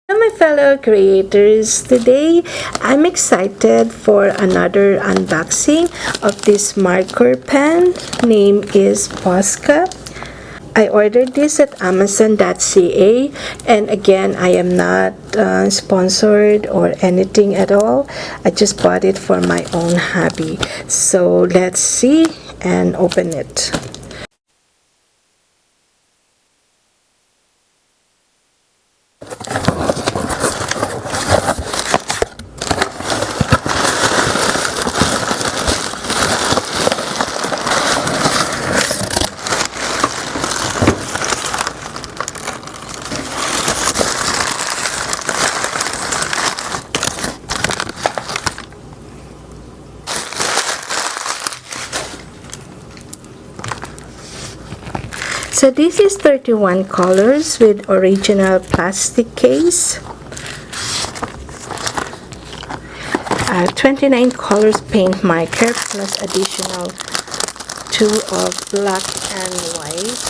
Hello, my fellow creators. Today, I'm excited for another unboxing of this marker pen. Name is Posca. I ordered this at Amazon.ca, and again, I am not sponsored or anything at all. I just bought it for my own hobby. So let's see and open it. So this is 31 colors with original plastic case. 29 colors paint marker plus additional 2 of black and white.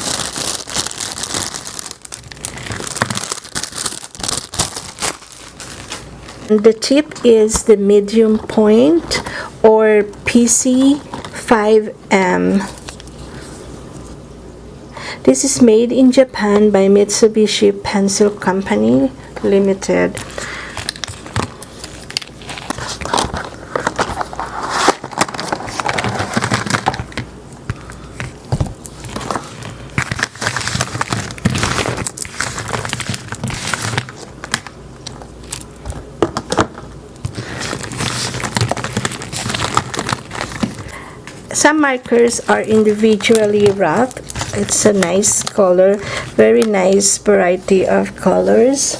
And the tip is the medium point or PC 5M. This is made in Japan by Mitsubishi Pencil Company Limited. Some markers are individually wrapped. It's a nice color, very nice variety of colors.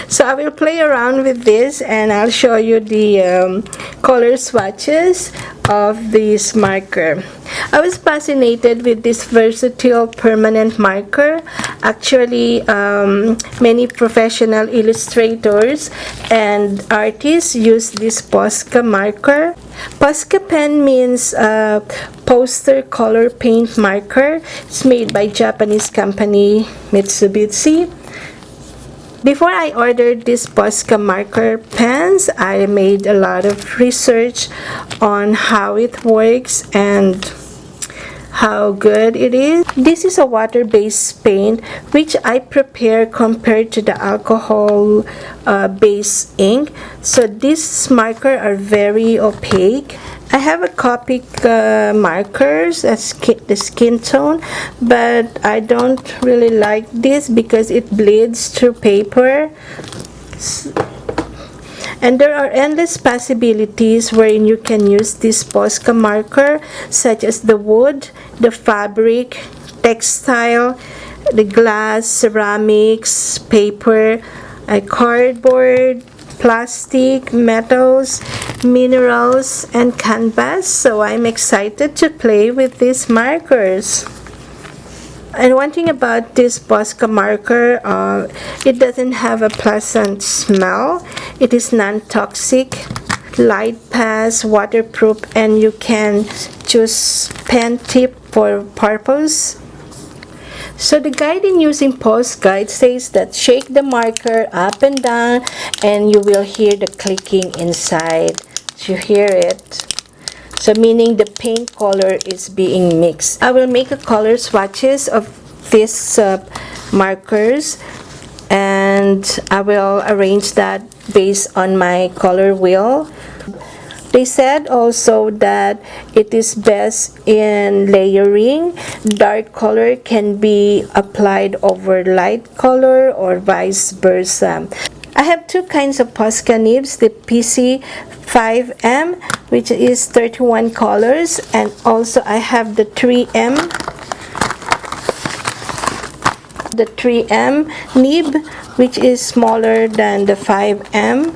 So I will play around with this and I'll show you the color swatches of this marker. I was fascinated with this versatile permanent marker. Actually, many professional illustrators and artists use this Posca marker. Posca pen means poster color paint marker. It's made by Japanese company Mitsubishi. Before I ordered this Posca marker pens, I made a lot of research on how it works and how good it is. This is a water-based paint which I prepare compared to the alcohol based ink. So these markers are very opaque. I have a Copic markers, the skin tone, but I don't really like this because it bleeds through paper. And there are endless possibilities wherein you can use this Posca marker, such as the wood, the fabric, textile, the glass, ceramics, paper, cardboard, plastic, metals, minerals, and canvas. So I'm excited to play with these markers. And one thing about this Posca marker, it doesn't have a pleasant smell. It is non-toxic, light pass, waterproof, and you can choose pen tip for purpose. So the guide in using Posca, it says that shake the marker up and down and you will hear the clicking inside. You hear it. So meaning the paint color is being mixed. I will make a color swatches of these markers and I will arrange that based on my color wheel. They said also that it is best in layering. Dark color can be applied over light color or vice versa. I have two kinds of Posca nibs, the PC 5M, which is 31 colors, and also I have the 3M nib, which is smaller than the 5M.